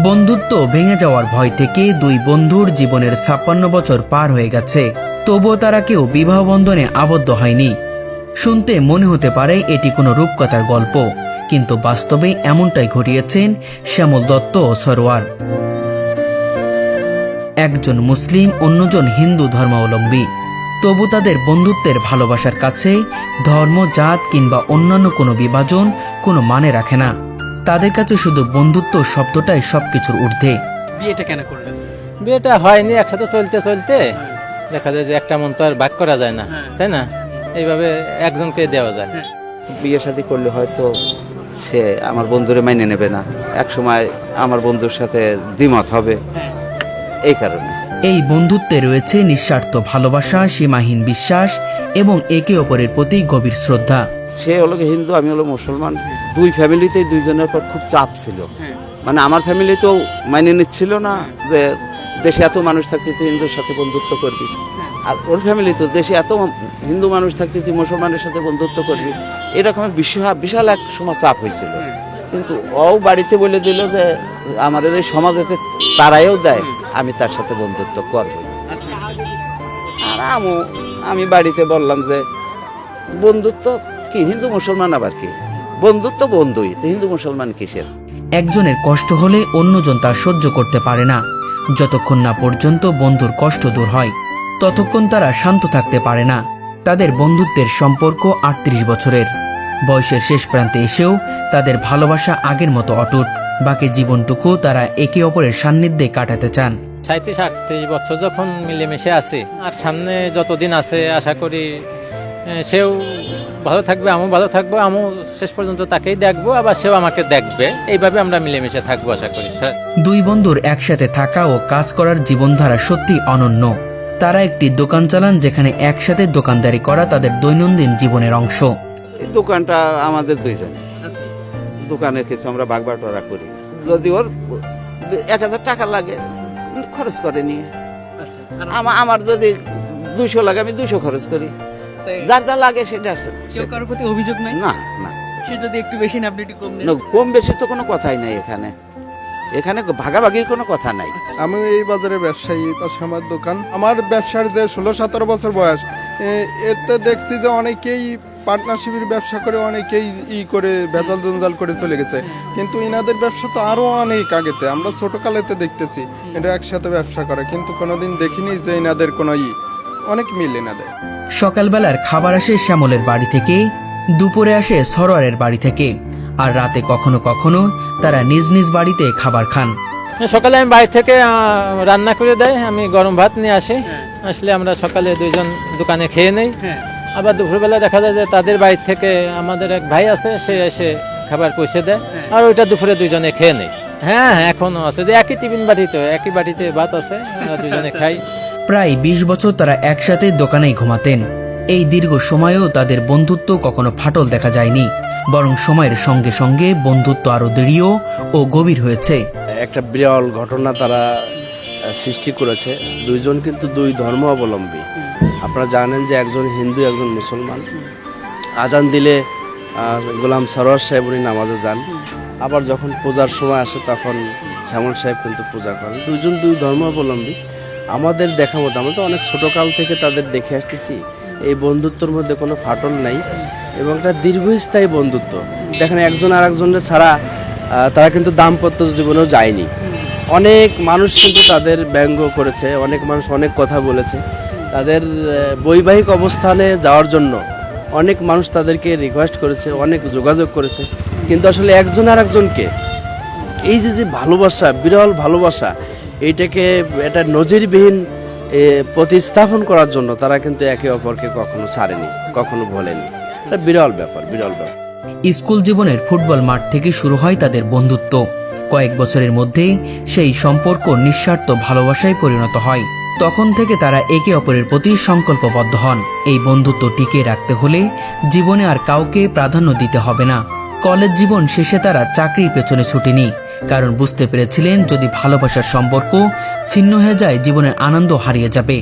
বন্ধুত্ব ভেঙে যাওয়ার ভয় থেকে দুই বন্ধুর জীবনের ৫৬ বছর পার হয়ে গেছে, তবুও তারা কেউ বিবাহ বন্ধনে আবদ্ধ হয়নি। শুনতে মনে হতে পারে এটি কোনো রূপকথার গল্প, কিন্তু বাস্তবে এমনটাই ঘটিয়েছেন শ্যামল দত্ত ও সরোয়ার। একজন মুসলিম, অন্যজন হিন্দু ধর্মাবলম্বী, তবু তাদের বন্ধুত্বের ভালোবাসার কাছে ধর্ম, জাত কিংবা অন্যান্য কোনো বিভাজন কোনো মানে রাখে না। তাদের কাছে শুধু বন্ধুত্ব শব্দটাই সবকিছুর ঊর্ধ্বে। বিয়েটা কেন করলেন? বিয়েটা হয়নি, একসাথে চলতে চলতে দেখা যায় যে একটা মন তো আর ভাগ করা যায় না, তাই না? এইভাবে একজনকে দেওয়া যায়। বিয়ে শাদী করলে হয়তো সে আমার বন্ধুরে মাইনে নেবে না, এক সময় আমার বন্ধুর সাথে দ্বিমত হবে, এই কারণে। এই বন্ধুত্বে রয়েছে নিঃস্বার্থ ভালোবাসা, সীমাহীন বিশ্বাস এবং একে অপরের প্রতি গভীর শ্রদ্ধা। সে হলো হিন্দু, আমি হলো মুসলমান। দুই ফ্যামিলিতেই দুইজনের পর খুব চাপ ছিল। মানে আমার ফ্যামিলিতেও মাইনে নিচ্ছিল না যে দেশে এত মানুষ থাকতে তুই হিন্দুর সাথে বন্ধুত্ব করবি, আর ওর ফ্যামিলি তো দেশে এত হিন্দু মানুষ থাকতে তুই মুসলমানের সাথে বন্ধুত্ব করবি, এরকমের বিশাল এক সময় চাপ হয়েছিল। কিন্তু ও বাড়িতে বলে দিল যে আমাদের এই সমাজেতে তারাইও দেয়, আমি তার সাথে বন্ধুত্ব করব। আর আমি বাড়িতে বললাম যে বন্ধুত্ব কি, হিন্দু মুসলমান আবার কি, বন্ধুত্ব বন্ধুই, হিন্দু মুসলমান কিসের। একজনের কষ্ট হলে অন্যজন তা সহ্য করতে পারে না। যতক্ষণ না পর্যন্ত বন্ধুর কষ্ট দূর হয়, ততক্ষণ তারা শান্ত থাকতে পারে না। তাদের বন্ধুত্বের সম্পর্ক ৩৮ বছরের। বয়সের শেষ প্রান্তে এসেও তাদের ভালোবাসা আগের মতো অটুট। বাকি জীবনটুকু তারা একে অপরের সান্নিধ্যে কাটাতে চান। ৩৭-৩৮ বছর যখন মিলেমিশে আছে, আর সামনে যতদিন আছে আশা করি সেও ভালো থাকবে, আমিও ভালো থাকবো, আমিও শেষ পর্যন্ত তাকেই দেখবো, আবার সেও আমাকে দেখবে। এইভাবে আমরা মিলেমিশে থাকবো আশা করি। দুই বন্ধুর একসাথে থাকা ও কাজ করার জীবনধারা সত্যি অনন্য। তারা একটি দোকান চালান, যেখানে একসাথে দোকানদারি করা তাদের দৈনন্দিন জীবনের অংশ। এই দোকানটা আমাদের দুইজন, দোকানের কিছু আমরা ভাগ বাটোয়ারা করি। যদি ওর ১,০০০ টাকা লাগে খরচ করে নিয়ে, আমার যদি ২০০ লাগে আমি ২০০ খরচ করি, যার যা লাগে সেটা। কেউ কারোর প্রতি অভিযোগ নাই? না না, সে যদি একটু বেশি না আপনি একটু কম নেন? কম বেশি তো কোনো কথাই নাই এখানে ভাগাভাগির কোনো কথা নাই। আমি এই বাজারে ব্যবসায়ী, পাশে আমার দোকান। আমার ব্যবসার যে ১৬-১৭ বছর বয়স, এতে দেখছি যে অনেকেই পার্টনারশিপের ব্যবসা করে, অনেকেই করে ভেজাল জঞ্জাল করে চলে গেছে। কিন্তু ইনাদের ব্যবসা তো আরো অনেক আগেতে, আমরা ছোটকালেতে দেখতেছি এটা একসাথে ব্যবসা করে, কিন্তু কোনোদিন দেখিনি যে ইনাদের কোনো অনেক মিল ইনাদের। সকালবেলার খাবার আসে শ্যামলের বাড়ি থেকে, দুপুরে আসে সরোয়ারের বাড়ি থেকে, আর রাতে কখনো কখনো তারা নিজ নিজ বাড়িতে খাবার খান। সকালে আমি বাড়ি থেকে রান্না করে দেয়, আমি গরম ভাত নিয়ে আসি, আসলে আমরা সকালে দুইজন দোকানে খেয়ে নেই। আবার দুপুরবেলা দেখা যায় যে তাদের বাড়ি থেকে আমাদের এক ভাই আছে, সে এসে খাবার পৌঁছে দেয়, আর ওইটা দুপুরে দুইজনে খেয়ে নেই। হ্যাঁ, এখনো আছে যে একই টিফিন বাড়িতে, একই বাড়িতে ভাত আছে, আমরা দুজনে খাই। প্রায় ২০ বছর তারা একসাথে দোকানেই ঘুমাতেন। এই দীর্ঘ সময়েও তাদের বন্ধুত্ব কখনো ফাটল দেখা যায়নি, বরং সময়ের সঙ্গে সঙ্গে বন্ধুত্ব আরো দৃঢ় ও গভীর হয়েছে। একটা বিরল ঘটনা তারা সৃষ্টি করেছে। দুইজন কিন্তু দুই ধর্ম অবলম্বী। আপনারা জানেন যে একজন হিন্দু, একজন মুসলমান। আজান দিলে গোলাম সরোয়ার সাহেব উনি নামাজে যান, আবার যখন পূজার সময় আসে তখন শ্যামল সাহেব কিন্তু পূজা করেন। দুইজন দুই ধর্ম অবলম্বী। আমাদের দেখা মতো, আমরা তো অনেক ছোটোকাল থেকে তাদের দেখে আসতেছি, এই বন্ধুত্বের মধ্যে কোনো ফাটল নাই এবং একটা দীর্ঘস্থায়ী বন্ধুত্ব। দেখেন একজন আর একজনের ছাড়া তারা কিন্তু দাম্পত্য জীবনেও যায়নি। অনেক মানুষ কিন্তু তাদের ব্যঙ্গ করেছে, অনেক মানুষ অনেক কথা বলেছে, তাদের বৈবাহিক অবস্থানে যাওয়ার জন্য অনেক মানুষ তাদেরকে রিকোয়েস্ট করেছে, অনেক যোগাযোগ করেছে, কিন্তু আসলে একজন আর একজনকে এই যে ভালোবাসা, বিরল ভালোবাসা, এইটাকে এটা নজিরবিহীন প্রতিস্থাপন করার জন্য তারা কিন্তু একে অপরকে কখনো ছাড়েনি, কখনো ভোলেনি। এটা বিরল ব্যাপার। স্কুল জীবনের ফুটবল মাঠ থেকে শুরু হয় তাদের বন্ধুত্ব। কয়েক বছরের মধ্যেই সেই সম্পর্ক নিঃস্বার্থ ভালোবাসায় পরিণত হয়। তখন থেকে তারা একে অপরের প্রতি সংকল্পবদ্ধ হন। এই বন্ধুত্ব টিকিয়ে রাখতে হলে জীবনে আর কাউকে প্রাধান্য দিতে হবে না। কলেজ জীবন শেষে তারা চাকরির পেছনে ছুটেনি, কারণ বুঝতে পেরেছিলেন যদি ভালোবাসার সম্পর্ক ছিন্ন হয়ে যায়, জীবনের আনন্দ হারিয়ে যাবে।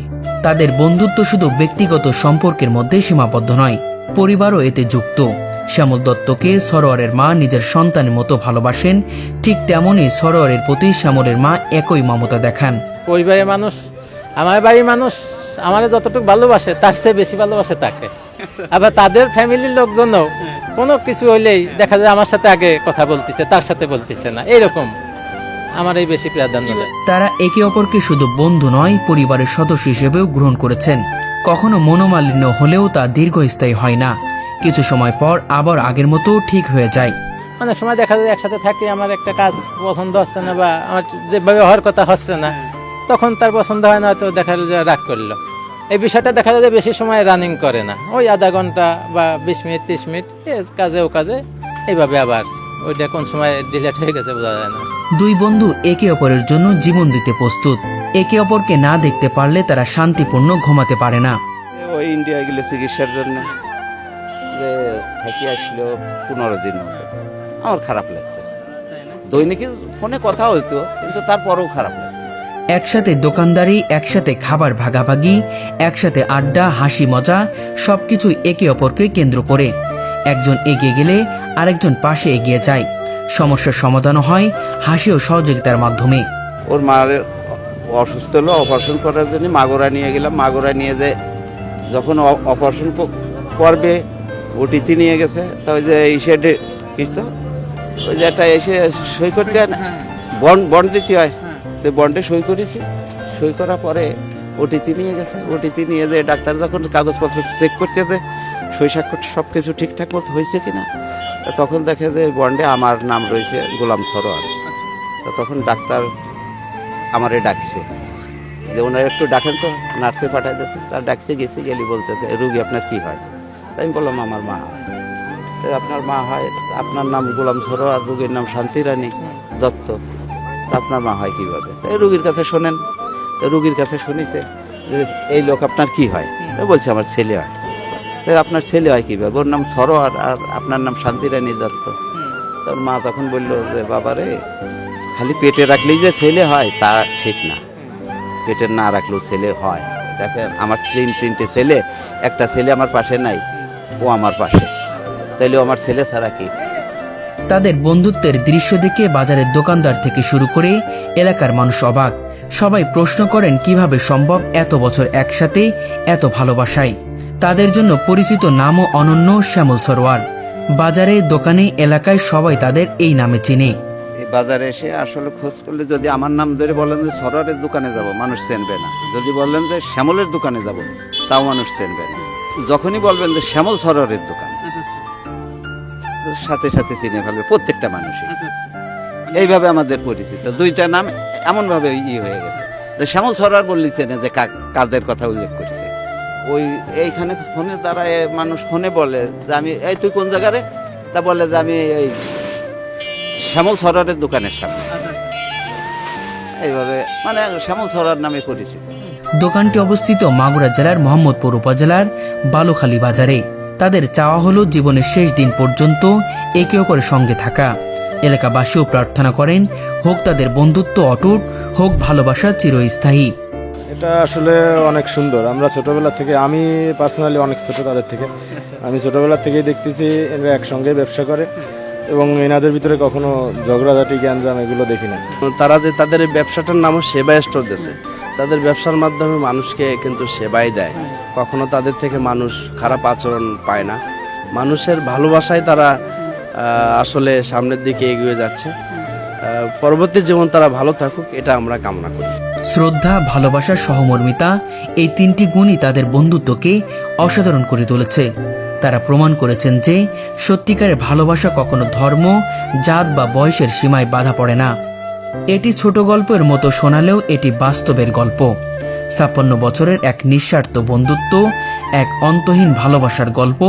তাদের বন্ধুত্ব শুধু ব্যক্তিগত সম্পর্কের মধ্যে সীমাবদ্ধ নয়, পরিবারও এতে যুক্ত। শ্যামল দত্তকে সরোয়ারের মা নিজের সন্তানের মতো ভালোবাসেন, ঠিক তেমনই সরোয়ারের প্রতি শ্যামলের মা একই মমতা দেখান। পরিবারের মানুষ, আমার বাড়ির মানুষ আমারে যতটুকু ভালোবাসে তার চেয়ে বেশি ভালোবাসে তাকে। আবার তাদের ফ্যামিলির লোকজনও কোনো কিছু হইলেই দেখা যায় আমার সাথে আগে কথা বলতেছে, তার সাথে বলতেছে না, এইরকম আমার এই বেশি প্রাধান্য দেয়। তারা একে অপরকে শুধু বন্ধু নয়, পরিবারের সদস্য হিসেবেও গ্রহণ করেছেন। কখনো মনোমালিন্য হলেও তা দীর্ঘস্থায়ী হয় না, কিছু সময় পর আবার আগের মতো ঠিক হয়ে যায়। অনেক সময় দেখা যায় একসাথে থাকি, আমার একটা কাজ পছন্দ হচ্ছে না বা আমার যেভাবে হওয়ার কথা হচ্ছে না, তখন তার পছন্দ হয় না, তো দেখা যায় রাগ করলো। এই বিষয়টা দেখা যায় যে বেশি সময় রানিং করে না, ওই আধা ঘন্টা বা 20 মিনিট 30 মিনিট কাজে ও কাজে এইভাবে আবার ওইটা কোন সময় ডিলেট হয়ে গেছে বোঝা যায় না। দুই বন্ধু একে অপরের জন্য জীবন দিতে প্রস্তুত। একে অপরকে না দেখতে পারলে তারা শান্তিপূর্ণ ঘুমাতে পারে না। ওই ইন্ডিয়া গেলে চিকিৎসার জন্য, যে থাকি আসলো 15 দিন মতো। আমার খারাপ লাগছে, দৈনিক ফোনে কথা হইতো কিন্তু তারপরেও খারাপ লাগছে। একসাথে দোকানদারি, একসাথে খাবার ভাগাভাগি, একসাথে আড্ডা, হাসি মজা, সবকিছু একে অপরকে কেন্দ্র করে। একজন এগিয়ে গেলে আরেকজন পাশে এগিয়ে যায়। সমস্যার সমাধানও হয় হাসি ও সহযোগিতার মাধ্যমে। ওর মার অসুস্থ হলো, অপারেশন করার জন্য মাগুরা নিয়ে গেলাম। মাগুরা নিয়ে যে যখন অপারেশন করবে, ওটিতে নিয়ে গেছে, তা ওই যে এই সাইডে কিছু ওই যে একটা এসে সই করতে হয় না, বন্ড দিতে হয়, তো বন্ডে সই করেছি। সই করার পরে ওটিতে নিয়ে গেছে। ওটিতে নিয়ে যে ডাক্তার যখন কাগজপত্র চেক করতেছে, সই স্বাক্ষর সব কিছু ঠিকঠাক মতো হয়েছে কিনা, তখন দেখে যে বন্ডে আমার নাম রয়েছে গোলাম সরোয়ার। তা তখন ডাক্তার আমারে ডাকছে যে ওনার একটু ডাকেন তো, নার্সে পাঠাই দিতে। তার ডাকছে, গেছি, গেলি বলতেছে রুগী আপনার কি হয়? তাই আমি বললাম আমার মা হয়। তো আপনার মা হয়, আপনার নাম গোলাম সরোয়ার, রুগীর নাম শান্তি রানী দত্ত, তা আপনার মা হয় কীভাবে? তাই রুগীর কাছে শোনেন। রুগীর কাছে শুনিছে যে এই লোক আপনার কি হয়? বলছে আমার ছেলে হয়। তাই আপনার ছেলে হয় কীভাবে? ওর নাম সরোয়ার আর আপনার নাম শান্তি রানী দত্ত। তোর মা তখন বললো যে বাবারে, খালি পেটে রাখলেই যে ছেলে হয় তা ঠিক না, পেটে না রাখলেও ছেলে হয়। দেখেন আমার তিনটে ছেলে, একটা ছেলে আমার পাশে নাই, ও আমার পাশে, তাইলে আমার ছেলে ছাড়া কি? তাদের বন্ধুত্বের দৃশ্য দেখে বাজারের দোকানদার থেকে শুরু করে এলাকার মানুষ অবাক। সবাই প্রশ্ন করেন কিভাবে সম্ভব এত বছর একসাথে, এত ভালোবাসায়। তাদের জন্য পরিচিত নামও অনন্য, শ্যামল সরোয়ার। বাজারে, দোকানে, এলাকায় সবাই তাদের এই নামে চিনে। এই বাজারে এসে আসলে খোঁজ করলে যদি আমার নাম ধরে বলেন যে সরোয়ারের দোকানে যাব, মানুষ চেনবে না। যদি বললেন যে শ্যামলের দোকানে যাব, তাও মানুষ চেনবে না। যখনই বলবেন যে শ্যামল সরোয়ারের দোকান, সাথে সাথে চিনে ফেলবে প্রত্যেকটা মানুষই। এইভাবে আমাদের পরিচিত দুইটা নাম এমনভাবে হয়ে গেছে যে শ্যামল সরোয়ার বললি চেনে যে কাদের কথা উল্লেখ করছে। ওই এইখানে ফোনের দ্বারা মানুষ ফোনে বলে যে আমি এই তুই কোন জায়গারে, তা বলে যে আমি এই শ্যামল সরোয়ারের দোকানের সামনে। এইভাবে মানে শ্যামল সরোয়ার নামে পরিচিত। দোকানটি অবস্থিত মাগুরা জেলার মোহাম্মদপুর উপজেলার বালুখালী বাজারে। তাদের চাওয়া হলো জীবনের শেষ দিন পর্যন্ত একে অপরের সঙ্গে থাকা। এলাকাবাসীও প্রার্থনা করেন হোক তাদের বন্ধুত্ব অটুট, হোক ভালোবাসা চিরস্থায়ী। এটা আসলে অনেক সুন্দর। আমরা ছোটবেলা থেকে, আমি পার্সোনালি অনেক ছোট তাদের থেকে, আমি ছোটবেলা থেকেই দেখতেছি এরা একসঙ্গে ব্যবসা করে এবং এনাদের ভিতরে কখনো ঝগড়াঝাটি, গ্যাঞ্জাম এগুলো দেখি না। তারা যে তাদের এই ব্যবসাটার নামও সেবা স্টোর দিয়েছে, তাদের ব্যবসার মাধ্যমে মানুষকে কিন্তু সেবাই দেয়। কখনো তাদের থেকে মানুষ খারাপ আচরণ পায় না। মানুষের ভালোবাসায় তারা আসলে সামনের দিকে এগিয়ে যাচ্ছে। পরবর্তী জীবন তারা ভালো থাকুক, এটা আমরা কামনা করি। শ্রদ্ধা, ভালোবাসা, সহমর্মিতা, এই তিনটি গুণই তাদের বন্ধুত্বকে অসাধারণ করে তুলেছে। তারা প্রমাণ করেছেন যে সত্যিকারের ভালোবাসা কখনো ধর্ম, জাত বা বয়সের সীমায় বাধা পড়ে না। এটি ছোট গল্পের মতো শোনালেও এটি বাস্তবের গল্প। 56 বছরের এক নিঃস্বার্থ বন্ধুত্ব, এক অন্তহীন ভালোবাসার গল্প।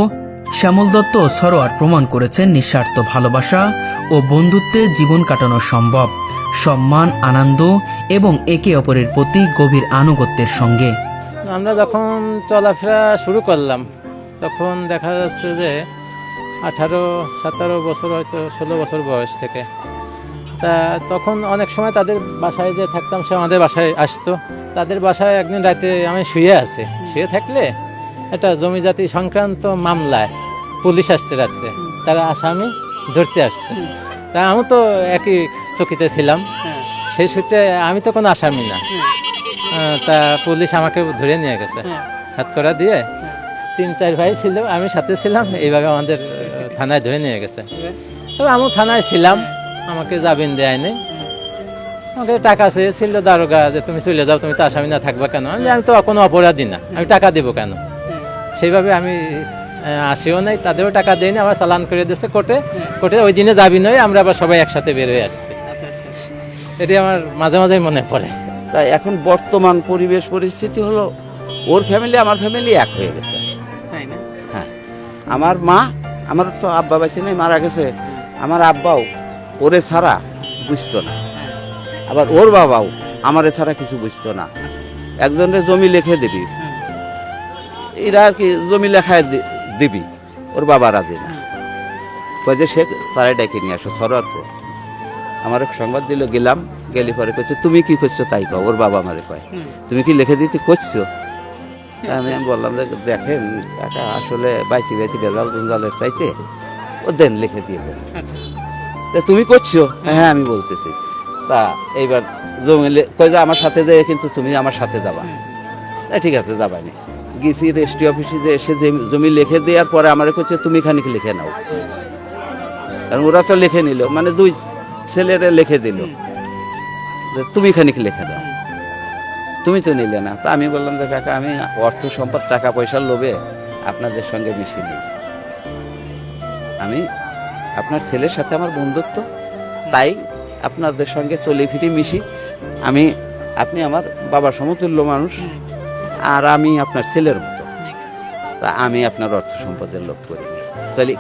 শ্যামল দত্ত ও সরোয়ার প্রমাণ করেছেন নিঃস্বার্থ ভালোবাসা ও বন্ধুত্বে জীবন কাটানো সম্ভব, সম্মান, আনন্দ এবং একে অপরের প্রতি গভীর আনুগত্যের সঙ্গে। আমরা যখন চলাফেরা শুরু করলাম তখন দেখা যাচ্ছে যে 18-17 বছর, হয়তো 16 বছর বয়স থেকে। তা তখন অনেক সময় তাদের বাসায় যে থাকতাম, সে আমাদের বাসায় আসতো। তাদের বাসায় একদিন রাতে আমি শুয়ে থাকলে একটা জমি জাতি সংক্রান্ত মামলায় পুলিশ আসছে রাত্রে, তারা আসামি ধরতে আসছে। তা আমি তো একই চকিতে ছিলাম, হ্যাঁ সেই সূত্রে আমি তো কোনো আসামি না। তা পুলিশ আমাকে ধরে নিয়ে গেছে, হ্যাঁ হাত করা দিয়ে। 3-4 ভাই ছিল, আমি সাথে ছিলাম, এইভাবে আমাদের থানায় ধরে নিয়ে গেছে। তো আমি থানায় ছিলাম, আমাকে জামিন দেয়নি। আমাকে টাকা চেয়েছিল দারোগা যে তুমি চলে যাও, তুমি তো আসামি না, থাকবা কেন? আমি তো কোনো অপরাধী না, আমি টাকা দেবো কেন? সেইভাবে আমি আসিও নাই, তাদেরও টাকা দেয়নি, আবার চালান করে দিয়েছে কোর্টে। কোর্টে ওই দিনে যাবি নয়, আমরা আবার সবাই একসাথে বের হয়ে আসছি। আচ্ছা আচ্ছা এটি আমার মাঝে মাঝে মনে পড়ে। তাই এখন বর্তমান পরিবেশ পরিস্থিতি হলো ওর ফ্যামিলি আমার ফ্যামিলি এক হয়ে গেছে। তাই না? হ্যাঁ, আমার মা, আমার তো আব্বা বেঁচে নেই, মারা গেছে। আমার আব্বাও ওরে ছাড়া বুঝতো না, আবার ওর বাবাও আমারে ছাড়া কিছু বুঝতো না। একজনের জমি লিখে দিবি, এরা আর কি জমি লেখায় দিবি, ওর বাবা রাজি না। কয়ে যে সে তারাই ডাকে নিয়ে আসো সরার পর আমার সংবাদ দিল, গেলাম, গেলি পরে কইছে তুমি কি করছো তাই কও। ওর বাবা আমারে কয় তুমি কি লিখে দিতে করছো? আমি বললাম যে দেখেন কাকা, আসলে বাইতি বাইতি বেজাল জঞ্জালের চাইতে ও দেন লিখে দিয়ে দেন। আচ্ছা তা তুমি করছো? হ্যাঁ আমি বলতেছি। তা এইবার জমি কয় যে আমার সাথে যেয়ে কিন্তু তুমি আমার সাথে যাবা। তা ঠিক আছে যাবানি। গেছি রেজিস্ট্রি অফিসে যে এসে জমি লিখে দেওয়ার পরে আমার কইছে তুমি খানিক লিখে নাও, কারণ ওরা তো লিখে নিল, মানে দুই ছেলেরা লিখে দিল যে তুমি খানিক লিখে দাও, তুমি তো নিলে না। তা আমি বললাম যে কাকা, আমি অর্থ সম্পদ টাকা পয়সার লোভে আপনাদের সঙ্গে মিশি নেই, আমি আপনার ছেলের সাথে আমার বন্ধুত্ব, তাই আপনাদের সঙ্গে চলে ফিরে মিশি। আপনি আমার বাবার সমতুল্য মানুষ, আর আমি আপনার ছেলের মতো, তা আমি আপনার অর্থ সম্পদের লোভ করি। তাহলে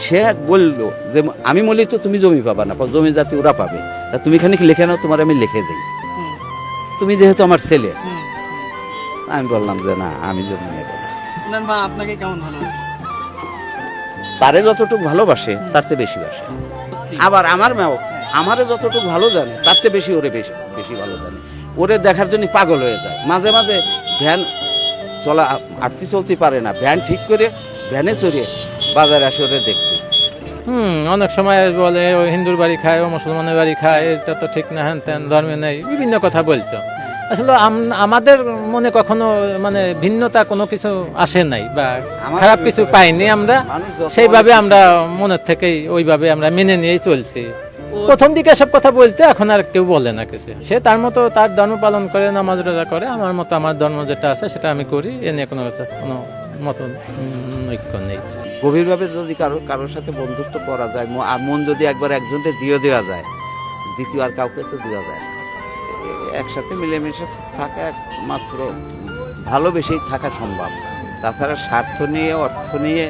সে বললো যে আমি বলি তো তুমি জমি পাবা না, জমি যাতে ওরা পাবে, তা তুমি খানিক লিখে নাও, তোমার আমি লিখে দিই, তুমি যেহেতু আমার ছেলে। আমি বললাম যে না, আমি জমি নেব না। আপনার মা আপনাকে কেমন ভালো? তারে যতটুকু ভালোবাসে তার চেয়ে বেশি বাসে। মুসলিম। আবার আমার মেয়েও আমারে যতটুকু ভালো জানে তার চেয়ে বেশি ওরে বেশি বেশি ভালো জানে। ওরে দেখার জন্য পাগল হয়ে যায়। মাঝে মাঝে ভ্যান চলা আটতি চলতে পারে না, ভ্যান ঠিক করে ভ্যানে চড়িয়ে বাজারে আসে ওরে দেখতে। অনেক সময় বলে ও হিন্দুর বাড়ি খায়, ও মুসলমানের বাড়ি খায়, এটা তো ঠিক না, হ্যান ত্যান ধর্মে নেই, বিভিন্ন কথা বলতো। আসলে আমাদের মনে কখনো মানে ভিন্নতা কোনো কিছু আসে নাই বা খারাপ কিছু পাইনি আমরা, সেইভাবে আমরা মনের থেকেই ওইভাবে আমরা মেনে নিয়েই চলছি। প্রথম দিকে সব কথা বলতে, এখন আর কেউ বলে না কিছু। সে তার মতো তার ধর্ম পালন করে, নামাজ রোজা করে, আমার মতো আমার ধর্ম যেটা আছে সেটা আমি করি, এ নিয়ে কোনো মতো ঐক্য নেই। গভীরভাবে যদি কারোর সাথে বন্ধুত্ব করা যায়, আর মন যদি একবার একজনকে দিয়ে দেওয়া যায়, দ্বিতীয় আর কাউকে তো দেওয়া যায় না। একসাথে মিলেমিশে থাকা একমাত্র ভালোবেসেই থাকা সম্ভব। তাছাড়া স্বার্থ নিয়ে, অর্থ নিয়ে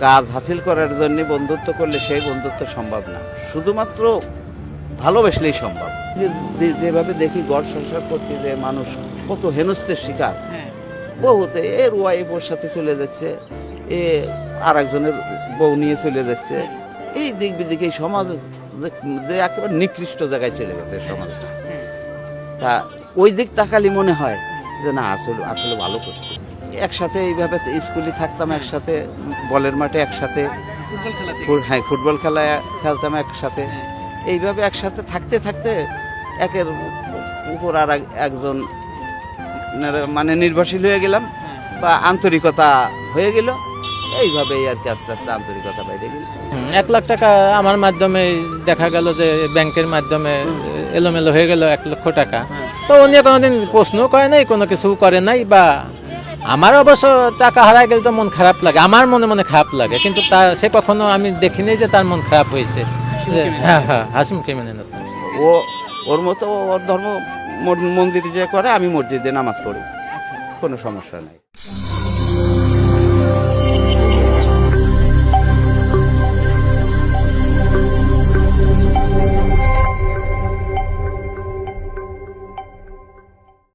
কাজ হাসিল করার জন্য বন্ধুত্ব করলে সেই বন্ধুত্ব সম্ভব না। শুধুমাত্র ভালোবাসলেই সম্ভব। যেভাবে দেখি গড় সংসার করতে যে মানুষ কত হেনস্থের শিকার, বহুতে এর ওয়াইফ ওর সাথে চলে যাচ্ছে, এ আর একজনের বউ নিয়ে চলে যাচ্ছে, এই দিক বিদিকে সমাজ যে একেবারে নিকৃষ্ট জায়গায় চলে গেছে সমাজটা। তা ওই দিক তাকালি মনে হয় যে না, আসলে ভালো করছে। একসাথে এইভাবে স্কুলে থাকতাম, একসাথে বলের মাঠে একসাথে, হ্যাঁ ফুটবল খেলায় খেলতাম একসাথে, এইভাবে একসাথে থাকতে থাকতে একের উপর আর একজন মানে নির্ভরশীল হয়ে গেলাম, বা আন্তরিকতা হয়ে গেল। এইভাবেই আর কি আস্তে আস্তে আন্তরিকতা বাইরে গেছে। 1 লাখ টাকা আমার মাধ্যমে দেখা গেল যে ব্যাংকের মাধ্যমে এলোমেলো হয়ে গেল 1 লক্ষ টাকা। তো উনি কোনোদিন প্রশ্ন করে নাই, কোনো কিছু করে নাই। বা আমার অবশ্য টাকা হারায় গেলে তো মন খারাপ লাগে, আমার মনে মনে খারাপ লাগে, কিন্তু সে কখনো আমি দেখিনি যে তার মন খারাপ হয়েছে। হ্যাঁ হ্যাঁ, হাসিমুখে মেনে নিয়েছে। ওর মতো ওর ধর্ম মন্দিরে যে করে, আমি মসজিদে নামাজ পড়ি, কোনো সমস্যা নাই।